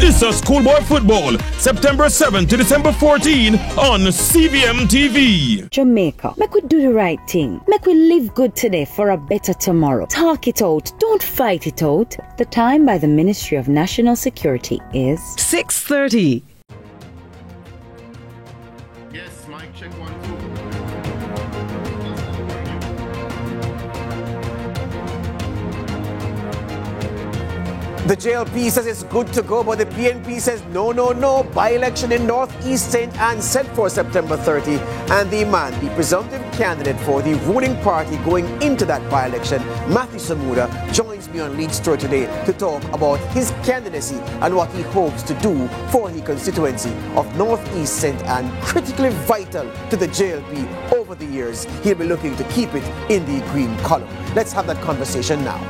It's a schoolboy football, September 7 to December 14 on CVM TV. Jamaica, make we do the right thing. Make we live good today for a better tomorrow. Talk it out, don't fight it out. The time by the Ministry of National Security is 6:30. Yes, mic check 1, 2. The JLP says it's good to go, but the PNP says no, no, no. By-election in Northeast St. Anne set for September 30. And the man, the presumptive candidate for the ruling party going into that by-election, Matthew Samuda, joins me on Lead Story today to talk about his candidacy and what he hopes to do for the constituency of Northeast St. Anne, critically vital to the JLP over the years. He'll be looking to keep it in the green column. Let's have that conversation now.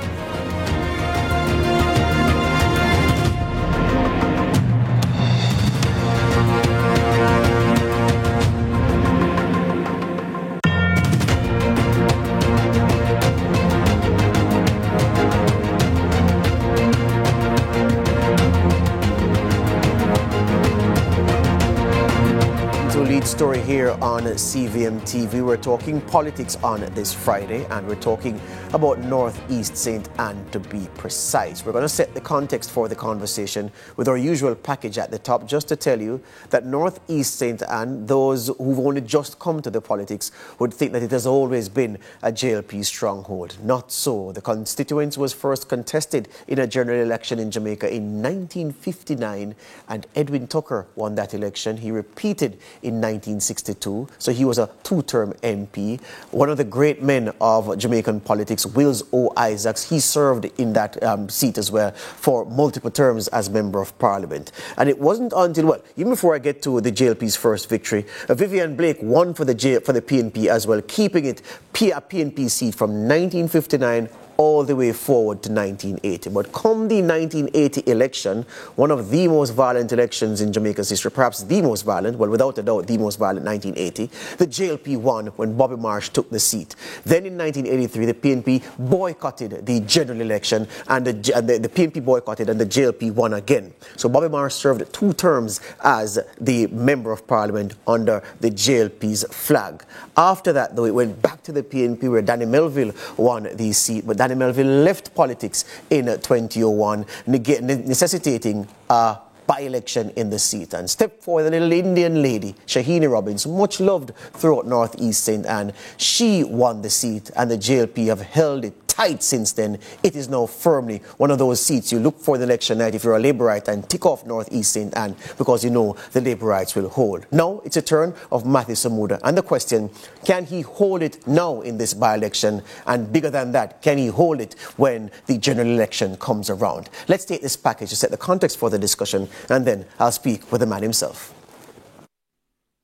Story here on CVM TV. We're talking politics on this Friday, and we're talking about Northeast St. Anne to be precise. We're going to set the context for the conversation with our usual package at the top, just to tell you that Northeast St. Anne, those who've only just come to the politics would think that it has always been a JLP stronghold. Not so. The constituency was first contested in a general election in Jamaica in 1959, and Edwin Tucker won that election. He repeated in 1962, so he was a two-term MP. One of the great men of Jamaican politics, Wills O. Isaacs, he served in that seat as well for multiple terms as Member of Parliament. And it wasn't until, well, even before I get to the JLP's first victory, Vivian Blake won for the PNP as well, keeping it a PNP seat from 1959 all the way forward to 1980. But come the 1980 election, one of the most violent elections in Jamaica's history, perhaps the most violent, well, without a doubt, the most violent, 1980, the JLP won when Bobby Marsh took the seat. Then in 1983, the PNP boycotted the general election, and the PNP boycotted and the JLP won again. So Bobby Marsh served 2 terms as the Member of Parliament under the JLP's flag. After that, though, it went back to the PNP where Danny Melville won the seat, but Danny Melville left politics in 2001, necessitating a by-election in the seat, and stepped forward a little Indian lady, Shahini Robbins, much loved throughout Northeast St. Anne. She won the seat, and the JLP have held it tight since then. It is now firmly one of those seats you look for the election night if you're a Labourite and tick off Northeast St. Anne, because you know the Labourites will hold. Now it's a turn of Matthew Samuda, and the question, can he hold it now in this by-election? And bigger than that, can he hold it when the general election comes around? Let's take this package to set the context for the discussion, and then I'll speak with the man himself.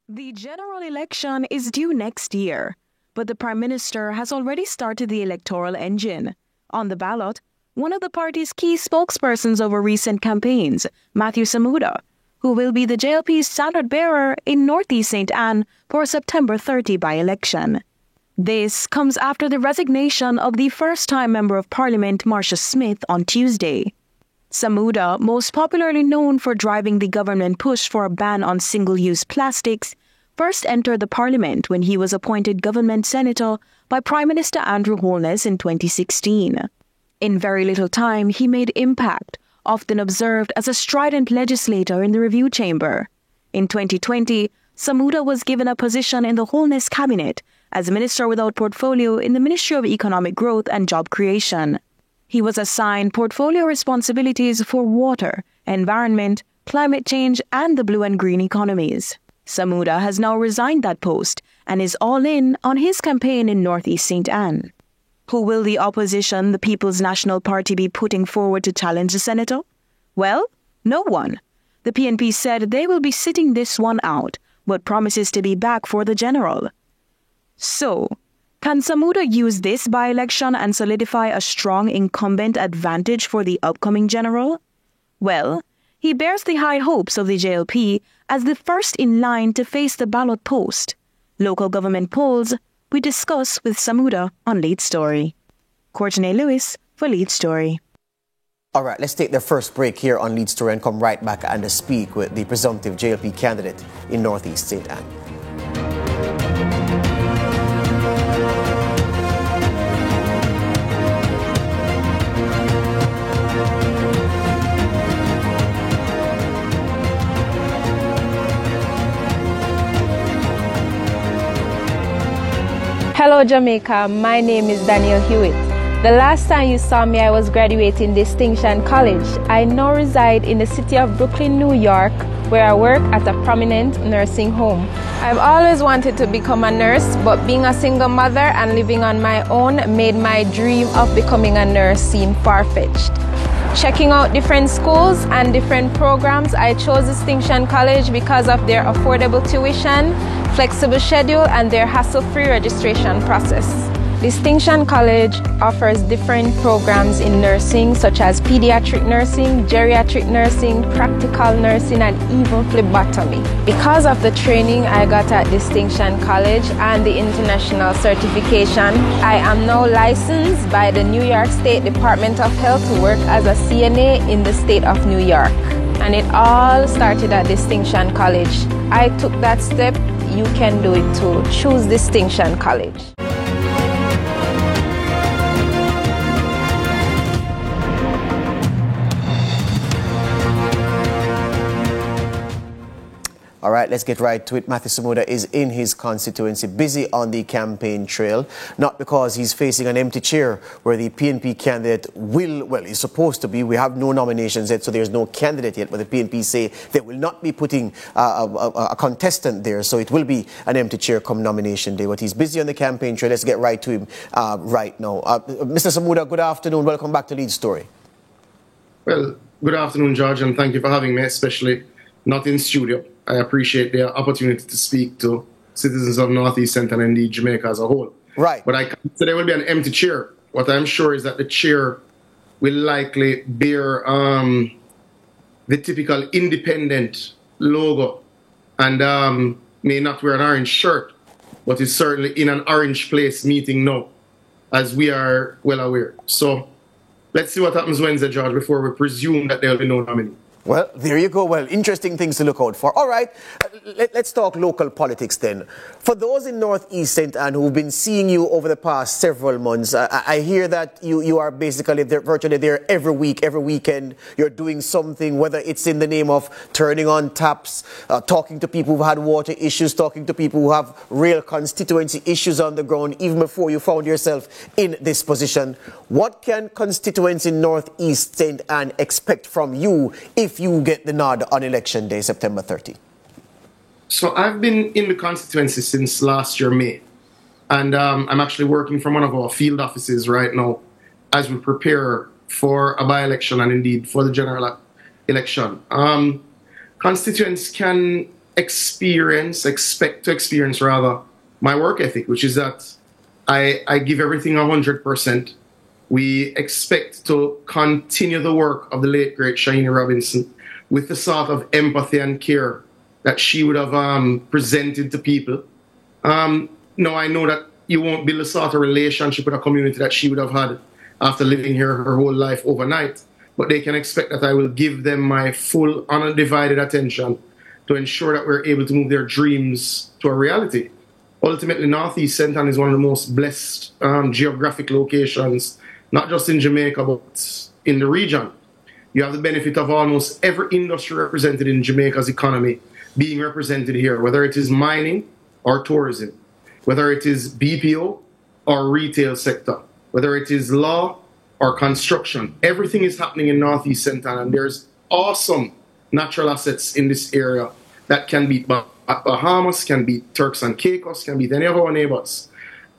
The general election is due next year, but the Prime Minister has already started the electoral engine. On the ballot, one of the party's key spokespersons over recent campaigns, Matthew Samuda, who will be the JLP's standard-bearer in Northeast St. Anne for September 30 by-election. This comes after the resignation of the first-time Member of Parliament, Marcia Smith, on Tuesday. Samuda, most popularly known for driving the government push for a ban on single-use plastics, first entered the parliament when he was appointed government senator by Prime Minister Andrew Holness in 2016. In very little time, he made impact, often observed as a strident legislator in the review chamber. In 2020, Samuda was given a position in the Holness cabinet as Minister without portfolio in the Ministry of Economic Growth and Job Creation. He was assigned portfolio responsibilities for water, environment, climate change, and the blue and green economies. Samuda has now resigned that post and is all in on his campaign in Northeast St. Anne. Who will the opposition, the People's National Party, be putting forward to challenge the senator? Well, no one. The PNP said they will be sitting this one out, but promises to be back for the general. So, Can Samuda use this by-election and solidify a strong incumbent advantage for the upcoming general? Well, he bears the high hopes of the JLP as the first in line to face the ballot post. Local government polls we discuss with Samuda on Lead Story. Courtney Lewis for Lead Story. All right, let's take the first break here on Lead Story and come right back and speak with the presumptive JLP candidate in Northeast St. Ann. Hello Jamaica, my name is Daniel Hewitt. The last time you saw me, I was graduating Distinction College. I now reside in the city of Brooklyn, New York, where I work at a prominent nursing home. I've always wanted to become a nurse, but being a single mother and living on my own made my dream of becoming a nurse seem far-fetched. Checking out different schools and different programs, I chose Distinction College because of their affordable tuition, flexible schedule, and their hassle-free registration process. Distinction College offers different programs in nursing such as pediatric nursing, geriatric nursing, practical nursing, and even phlebotomy. Because of the training I got at Distinction College and the international certification, I am now licensed by the New York State Department of Health to work as a CNA in the state of New York. And it all started at Distinction College. I took that step. You can do it too. Choose Distinction College. All right, let's get right to it. Matthew Samuda is in his constituency, busy on the campaign trail, not because he's facing an empty chair where the PNP candidate is supposed to be. We have no nominations yet, so there's no candidate yet, but the PNP say they will not be putting a contestant there, so it will be an empty chair come nomination day. But he's busy on the campaign trail. Let's get right to him right now. Mr. Samuda, good afternoon. Welcome back to Lead Story. Well, good afternoon, George, and thank you for having me, especially not in studio. I appreciate the opportunity to speak to citizens of Northeast St. and indeed Jamaica as a whole. Right. But I can't say there will be an empty chair. What I'm sure is that the chair will likely bear the typical independent logo and may not wear an orange shirt, but is certainly in an orange place meeting now, as we are well aware. So let's see what happens Wednesday, George, before we presume that there will be no nominee. Well, there you go. Well, interesting things to look out for. All right, let's talk local politics then. For those in Northeast St. Ann who've been seeing you over the past several months, I hear that you are basically virtually there every week, every weekend. You're doing something, whether it's in the name of turning on taps, talking to people who've had water issues, talking to people who have real constituency issues on the ground, even before you found yourself in this position. What can constituents in Northeast St. Ann expect from you if you get the nod on election day, September 30? So I've been in the constituency since last year, May. And I'm actually working from one of our field offices right now as we prepare for a by-election and indeed for the general election. Constituents can expect to experience my work ethic, which is that I give everything 100%. We expect to continue the work of the late, great Shahini Robinson with the sort of empathy and care that she would have presented to people. No, I know that you won't build a sort of relationship with a community that she would have had after living here her whole life overnight, but they can expect that I will give them my full undivided attention to ensure that we're able to move their dreams to a reality. Ultimately, Northeast St. Ann is one of the most blessed geographic locations, not just in Jamaica, but in the region. You have the benefit of almost every industry represented in Jamaica's economy being represented here, whether it is mining or tourism, whether it is BPO or retail sector, whether it is law or construction. Everything is happening in Northeast St. Ann, and there's awesome natural assets in this area that can beat Bahamas, can beat Turks and Caicos, can beat any of our neighbors.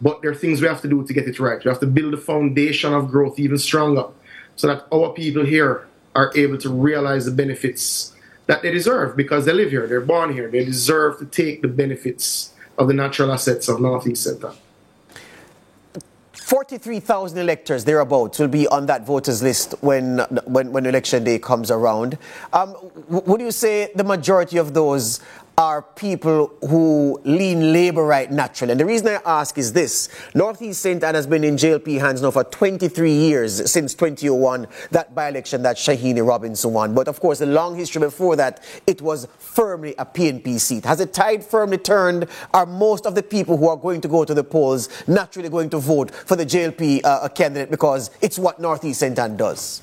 But there are things we have to do to get it right. We have to build the foundation of growth even stronger so that our people here are able to realize the benefits that they deserve because they live here, they're born here. They deserve to take the benefits of the natural assets of Northeast St. Ann. 43,000 electors, thereabouts, will be on that voters list when election day comes around. Would you say the majority of those are people who lean Labour right naturally? And the reason I ask is this. Northeast St. Anne has been in JLP hands now for 23 years, since 2001, that by-election that Shahini Robinson won. But of course, the long history before that, it was firmly a PNP seat. Has the tide firmly turned? Are most of the people who are going to go to the polls naturally going to vote for the JLP candidate because it's what Northeast St. Anne does?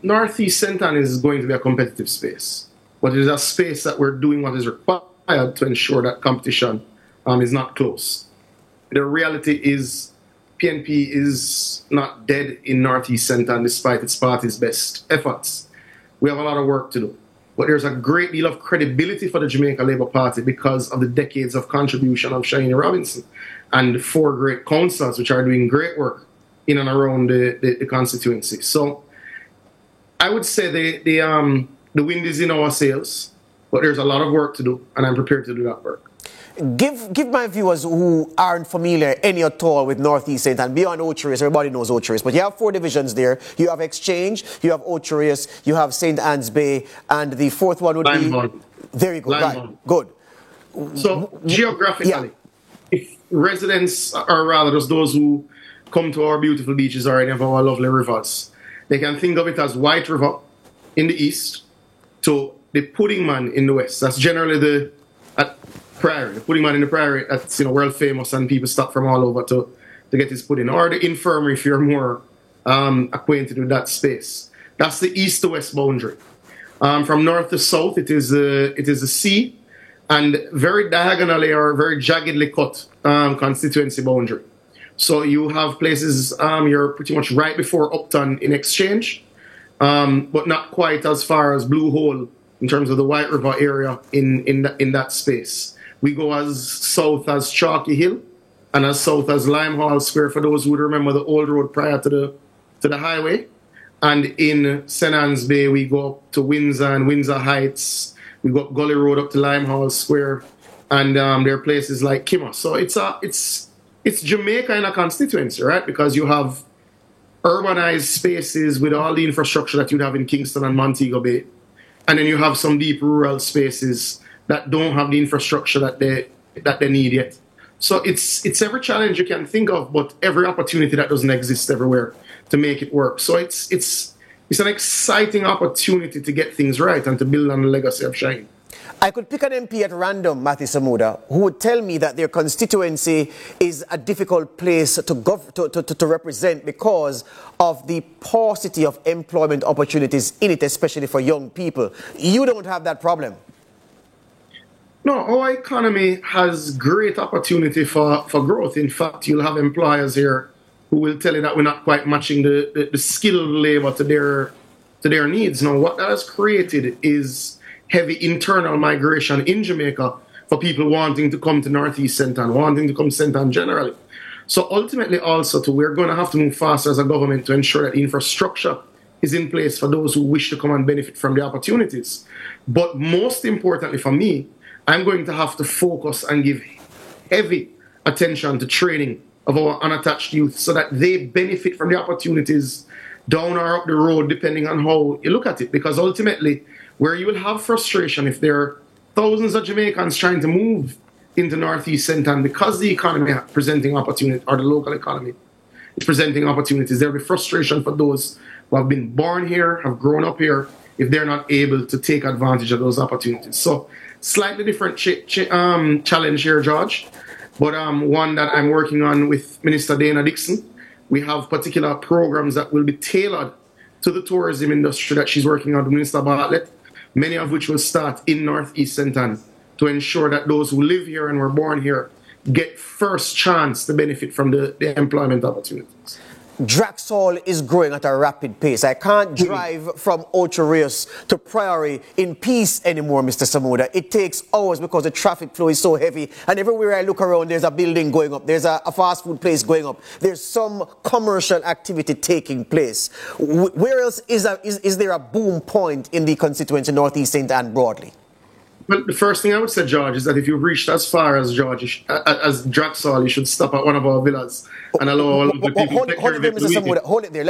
Northeast St. Anne is going to be a competitive space. But it is a space that we're doing what is required to ensure that competition is not close. The reality is PNP is not dead in Northeast St. Anne despite its party's best efforts. We have a lot of work to do. But there's a great deal of credibility for the Jamaica Labour Party because of the decades of contribution of Shahini Robinson and the 4 great councils which are doing great work in and around the constituency. So I would say the wind is in our sails, but there's a lot of work to do, and I'm prepared to do that work. Give my viewers who aren't familiar any at all with Northeast St. Anne, beyond Ocho-Rios, everybody knows Ocho-Rios, but you have 4 divisions there. You have Exchange, you have Ocho-Rios, you have St. Anne's Bay, and the 4th one would Limebond. be... Very good, right, good. So, geographically, if residents, or rather just those who come to our beautiful beaches or any of our lovely rivers, they can think of it as White River in the east, to the Pudding Man in the west. That's generally the Priory. The Pudding Man in the Priory, that's world famous, and people stop from all over to get his pudding. Or the Infirmary if you're more acquainted with that space. That's the east to west boundary. From north to south, it is a sea, and very diagonally or very jaggedly cut constituency boundary. So you have places you're pretty much right before Upton in Exchange. But not quite as far as Blue Hole in terms of the White River area in that space. We go as south as Chalky Hill and as south as Limehall Square, for those who would remember the old road prior to the highway. And in St. Anne's Bay, we go up to Windsor and Windsor Heights. We go up Gully Road up to Limehall Square, and there are places like Kimmer. So it's Jamaica in a constituency, right? Because you have urbanized spaces with all the infrastructure that you'd have in Kingston and Montego Bay. And then you have some deep rural spaces that don't have the infrastructure that they need yet. So it's every challenge you can think of, but every opportunity that doesn't exist everywhere to make it work. So it's an exciting opportunity to get things right and to build on the legacy of Shahini. I could pick an MP at random, Matthew Samuda, who would tell me that their constituency is a difficult place to represent because of the paucity of employment opportunities in it, especially for young people. You don't have that problem. No, our economy has great opportunity for growth. In fact, you'll have employers here who will tell you that we're not quite matching the skilled labor to their needs. Now, what that has created is heavy internal migration in Jamaica for people wanting to come to Northeast St. Anne, wanting to come to St. Anne generally. So ultimately also we're going to have to move faster as a government to ensure that infrastructure is in place for those who wish to come and benefit from the opportunities. But most importantly for me, I'm going to have to focus and give heavy attention to training of our unattached youth so that they benefit from the opportunities down or up the road, depending on how you look at it. Because ultimately, where you will have frustration if there are thousands of Jamaicans trying to move into Northeast St. Anne because the economy is presenting opportunity, or the local economy is presenting opportunities, there will be frustration for those who have been born here, have grown up here, if they're not able to take advantage of those opportunities. So, slightly different challenge here, George, but one that I'm working on with Minister Dana Dixon. We have particular programs that will be tailored to the tourism industry that she's working on with Minister Bartlett, many of which will start in Northeast St. Anne to ensure that those who live here and were born here get first chance to benefit from the employment opportunities. Draxall is growing at a rapid pace. I can't drive from Ocho-Rios to Priory in peace anymore, Mr. Samuda. It takes hours because the traffic flow is so heavy. And everywhere I look around, there's a building going up. There's a fast food place going up. There's some commercial activity taking place. Where else is there a boom point in the constituency Northeast St. Anne broadly? Well, the first thing I would say, George, is that if you've reached as far as as Draxall, you should stop at one of our villas and allow all of the people to take care of it. Hold it there.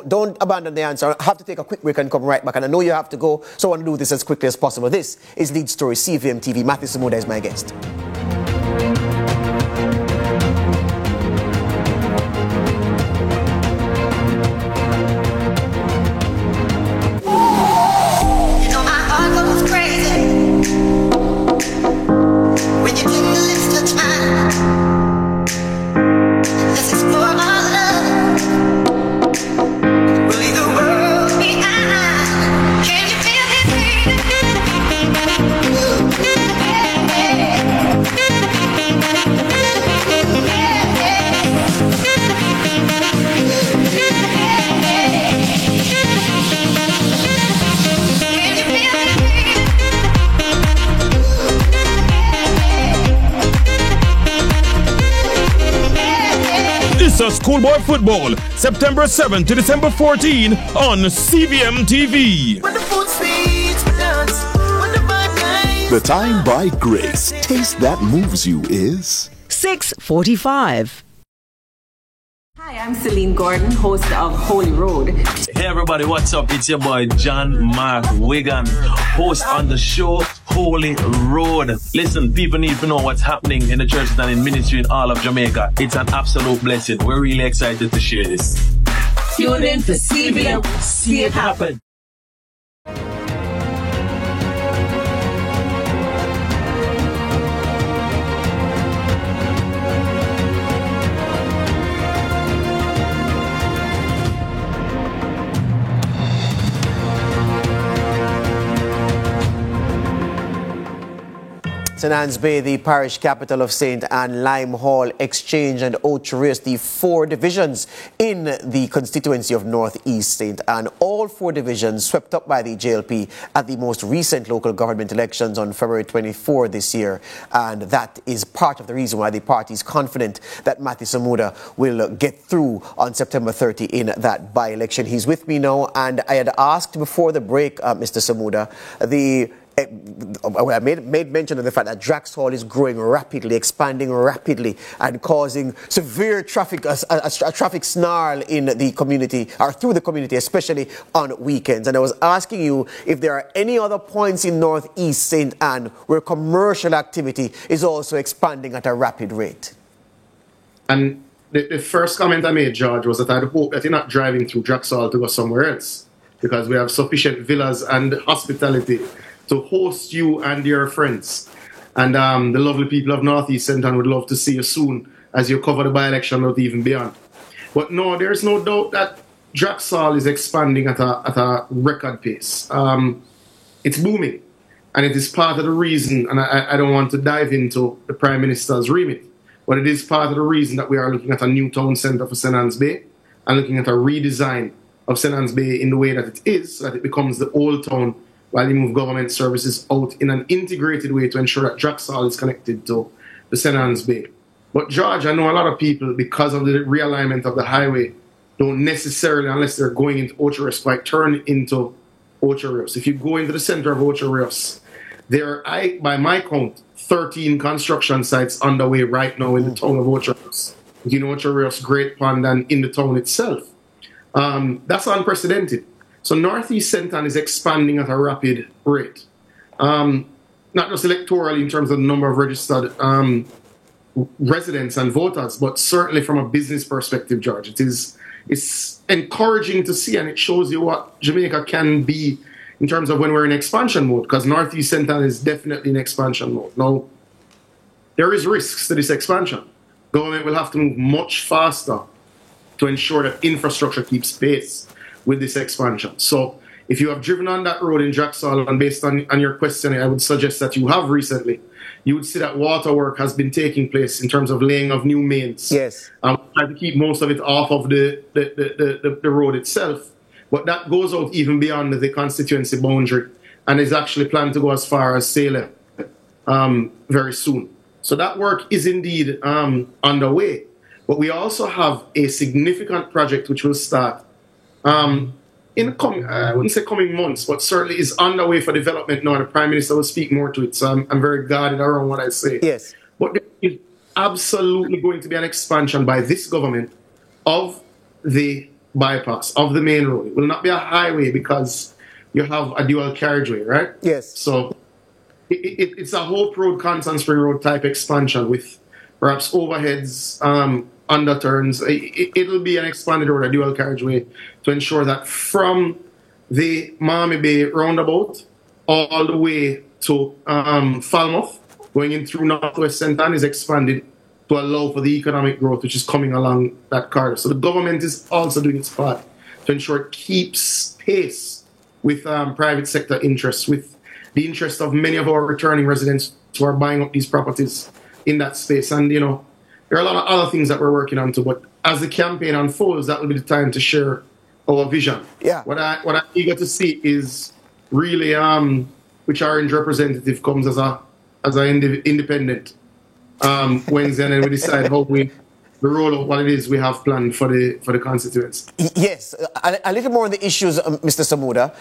Don't abandon the answer. I have to take a quick break and come right back. And I know you have to go, so I want to do this as quickly as possible. This is Lead Story CVM TV. Matthew Samuda is my guest. Schoolboy Football, September 7 to December 14 on CVM TV. The time by Grace. Taste that moves you is 6:45. Hi, I'm Celine Gordon, host of Holy Road. Hey everybody, what's up? It's your boy John Mark Wigan, host on the show Holy Road. Listen, people need to know what's happening in the churches and in ministry in all of Jamaica. It's an absolute blessing. We're really excited to share this. Tune in to CVM, see it happen. St. Anne's Bay, the parish capital of St. Anne, Lime Hall, Exchange and Ocho Rios, the 4 divisions in the constituency of North East St. Anne. All 4 divisions swept up by the JLP at the most recent local government elections on February 24 this year. And that is part of the reason why the party is confident that Matthew Samuda will get through on September 30 in that by-election. He's with me now, and I had asked before the break, Mr. Samuda, I made mention of the fact that Draxall is growing rapidly, expanding rapidly, and causing severe traffic, a traffic snarl in the community, or through the community, especially on weekends. And I was asking you if there are any other points in Northeast St. Anne where commercial activity is also expanding at a rapid rate. And the first comment I made, George, was that I'd hope that you're not driving through Draxall to go somewhere else, because we have sufficient villas and hospitality to host you and your friends. And the lovely people of Northeast St. Anne would love to see you soon as you cover the by-election out even beyond. But no, there's no doubt that Draxall is expanding at a record pace. It's booming, and it is part of the reason, and I don't want to dive into the Prime Minister's remit, but it is part of the reason that we are looking at a new town centre for St. Anne's Bay and looking at a redesign of St. Anne's Bay in the way that it is, so that it becomes the old town while you move government services out in an integrated way to ensure that Draxall is connected to the St. Anne's Bay. But George, I know a lot of people, because of the realignment of the highway, don't necessarily, unless they're going into Ocho Rios, quite turn into Ocho Rios. If you go into the center of Ocho Rios, there are, by my count, 13 construction sites underway right now in the town of Ocho Rios. In Ocho Rios, Great Pond, and in the town itself. That's unprecedented. So Northeast St. Anne is expanding at a rapid rate. Not just electorally in terms of the number of registered residents and voters, but certainly from a business perspective, George. It's encouraging to see, and it shows you what Jamaica can be in terms of when we're in expansion mode, because Northeast St. Anne is definitely in expansion mode. Now, there is risks to this expansion. Government will have to move much faster to ensure that infrastructure keeps pace with this expansion. So if you have driven on that road in Draxall, and based on your question, I would suggest that you have recently, you would see that water work has been taking place in terms of laying of new mains. Yes. Trying to keep most of it off of the road itself. But that goes out even beyond the constituency boundary and is actually planned to go as far as Salem very soon. So that work is indeed underway. But we also have a significant project which will start in coming, I wouldn't say coming months, but certainly is underway for development now. The Prime Minister will speak more to it, so I'm very guarded around what I say. Yes. But there is absolutely going to be an expansion by this government of the bypass, of the main road. It will not be a highway because you have a dual carriageway, right? Yes. So it's a Hope Road, Constance Spring Road type expansion with perhaps overheads, underturns. It'll be an expanded road, a dual carriageway, to ensure that from the Miami Bay roundabout all the way to Falmouth, going in through Northwest St. Ann, is expanded to allow for the economic growth which is coming along that corridor. So the government is also doing its part to ensure it keeps pace with private sector interests, with the interest of many of our returning residents who are buying up these properties in that space. And, you know, there are a lot of other things that we're working on too, but as the campaign unfolds, that will be the time to share our vision. Yeah. What I'm eager to see is really which Orange representative comes as an independent Wednesday, and then we decide how we roll out what it is we have planned for the constituents. Yes, a little more on the issues, Mr. Samuda.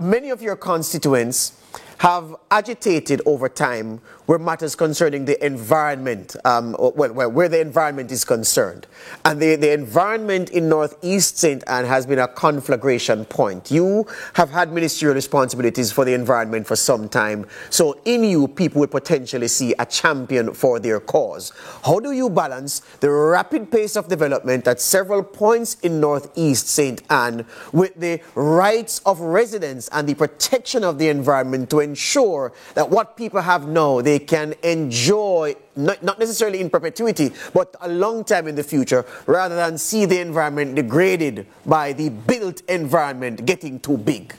Many of your constituents have agitated over time where matters concerning the environment, where the environment is concerned. And the environment in Northeast St. Ann has been a conflagration point. You have had ministerial responsibilities for the environment for some time. So in you, people would potentially see a champion for their cause. How do you balance the rapid pace of development at several points in Northeast St. Ann with the rights of residents and the protection of the environment to ensure that what people have now, they can enjoy, not necessarily in perpetuity, but a long time in the future, rather than see the environment degraded by the built environment getting too big?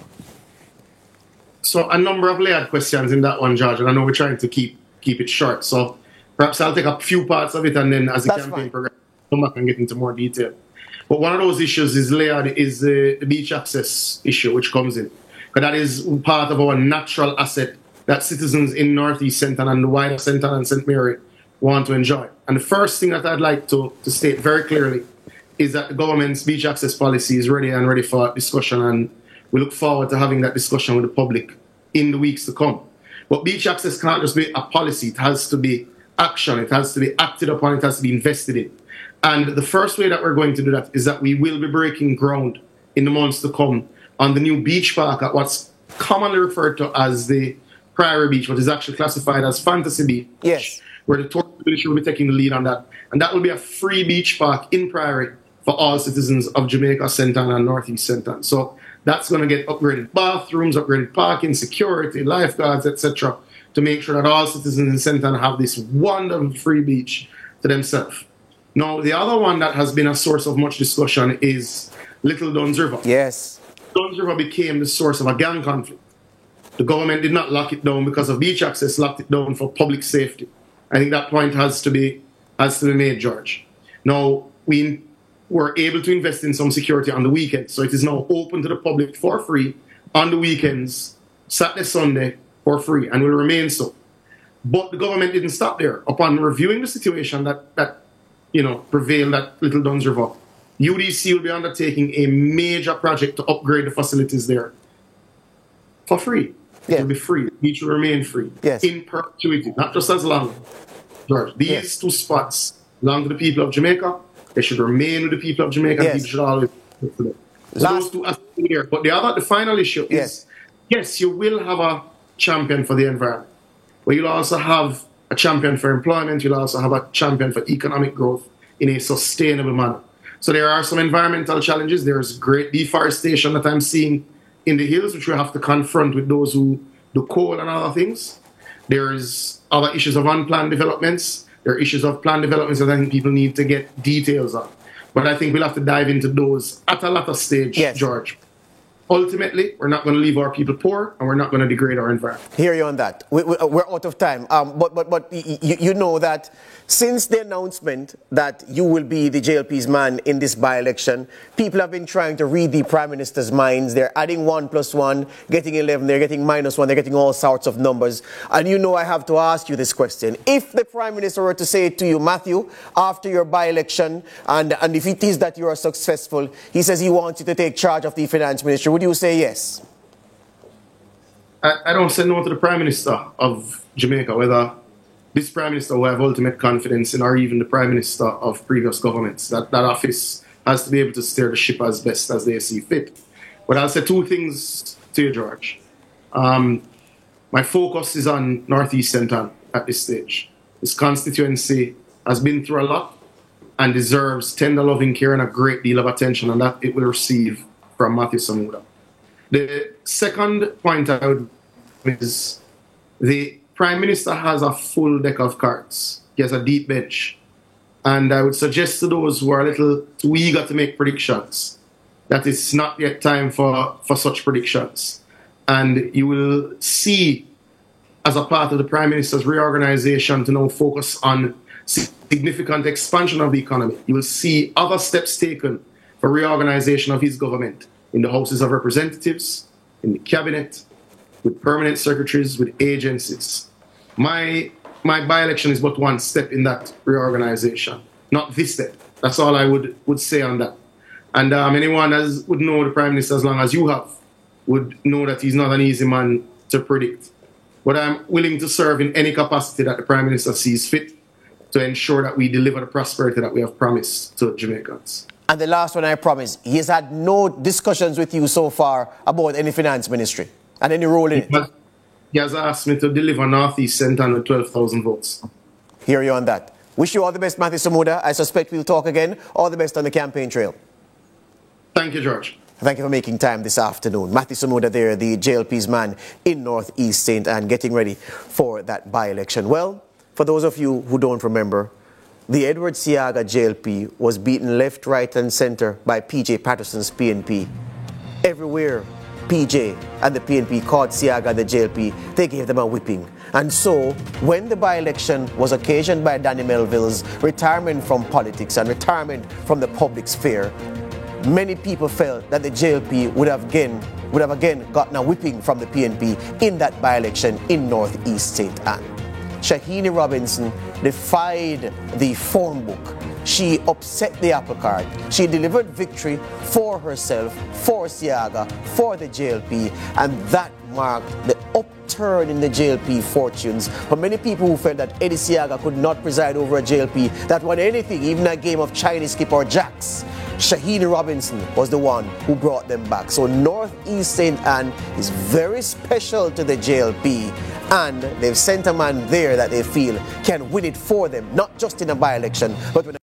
So a number of layered questions in that one, George, and I know we're trying to keep it short. So perhaps I'll take a few parts of it, and then as the campaign progresses, come back and get into more detail. But one of those issues is layered, is the beach access issue, which comes in. But that is part of our natural asset that citizens in Northeast St. Ann and the wider St. Ann and St. Mary want to enjoy. And the first thing that I'd like to state very clearly is that the government's beach access policy is ready for discussion, and we look forward to having that discussion with the public in the weeks to come. But beach access can't just be a policy. It has to be action. It has to be acted upon. It has to be invested in. And the first way that we're going to do that is that we will be breaking ground in the months to come on the new beach park at what's commonly referred to as the Priory Beach, what is actually classified as Fantasy Beach. Yes. Where the tourism ministry will be taking the lead on that. And that will be a free beach park in Priory for all citizens of Jamaica, St. Ann, and Northeast St. Ann. So that's going to get upgraded bathrooms, upgraded parking, security, lifeguards, etc., to make sure that all citizens in St. Ann have this wonderful free beach to themselves. Now, the other one that has been a source of much discussion is Little Duns River. Yes. Duns River became the source of a gang conflict. The government did not lock it down because of beach access, locked it down for public safety. I think that point has to be made, George. Now, we were able to invest in some security on the weekends, so it is now open to the public for free on the weekends, Saturday, Sunday, for free, and will remain so. But the government didn't stop there. Upon reviewing the situation that prevailed at Little Duns River, UDC will be undertaking a major project to upgrade the facilities there for free. It will be free. The beach will remain free. Yes. In perpetuity, not just as long. George, these two spots belong to the people of Jamaica. They should remain with the people of Jamaica. And people should always look to them. So those two aspects here. But the final issue is, yes, you will have a champion for the environment. But you'll also have a champion for employment. You'll also have a champion for economic growth in a sustainable manner. So there are some environmental challenges. There's great deforestation that I'm seeing in the hills, which we have to confront with those who do coal and other things. There's other issues of unplanned developments. There are issues of planned developments that I think people need to get details on. But I think we'll have to dive into those at a later stage, George. ultimately, we're not going to leave our people poor, and we're not going to degrade our environment. Hear you on that. We're out of time. But you know that since the announcement that you will be the JLP's man in this by-election, people have been trying to read the Prime Minister's minds. They're adding 1 + 1, getting 11, they're getting -1, they're getting all sorts of numbers. And you know I have to ask you this question. If the Prime Minister were to say to you, Matthew, after your by-election, and if it is that you are successful, he says he wants you to take charge of the Finance Ministry, would you say yes? I don't say no to the Prime Minister of Jamaica, whether this Prime Minister will have ultimate confidence in, or even the Prime Minister of previous governments. That office has to be able to steer the ship as best as they see fit. But I'll say two things to you, George. My focus is on Northeast St. Ann at this stage. This constituency has been through a lot and deserves tender loving care and a great deal of attention, and that it will receive from Matthew Samuda. The second point I would make is the Prime Minister has a full deck of cards. He has a deep bench. And I would suggest to those who are a little too eager to make predictions that it's not yet time for such predictions. And you will see, as a part of the Prime Minister's reorganization, to now focus on significant expansion of the economy. You will see other steps taken for reorganization of his government in the Houses of Representatives, in the Cabinet, with permanent secretaries, with agencies. My by-election is but one step in that reorganization, not this step. That's all I would say on that. And anyone would know the Prime Minister as long as you have would know that he's not an easy man to predict. But I'm willing to serve in any capacity that the Prime Minister sees fit to ensure that we deliver the prosperity that we have promised to Jamaicans. And the last one I promise, he has had no discussions with you so far about any finance ministry and any role in it. He has asked me to deliver Northeast St. Ann with 12,000 votes. Hear you on that. Wish you all the best, Matthew Samuda. I suspect we'll talk again. All the best on the campaign trail. Thank you, George. Thank you for making time this afternoon. Matthew Samuda there, the JLP's man in Northeast St. Ann, getting ready for that by-election. Well, for those of you who don't remember, the Edward Seaga JLP was beaten left, right and centre by PJ Patterson's PNP. Everywhere PJ and the PNP caught Seaga and the JLP, they gave them a whipping. And so, when the by-election was occasioned by Danny Melville's retirement from politics and retirement from the public sphere, many people felt that the JLP would have again gotten a whipping from the PNP in that by-election in Northeast St. Ann. Shahini Robinson defied the phone book. She upset the apple cart. She delivered victory for herself, for Seaga, for the JLP, and that marked the upturn in the JLP fortunes. For many people who felt that Eddie Seaga could not preside over a JLP that won anything, even a game of Chinese skip or jacks, Shahini Robinson was the one who brought them back. So Northeast St. Ann is very special to the JLP, and they've sent a man there that they feel can win it for them, not just in a by-election, but when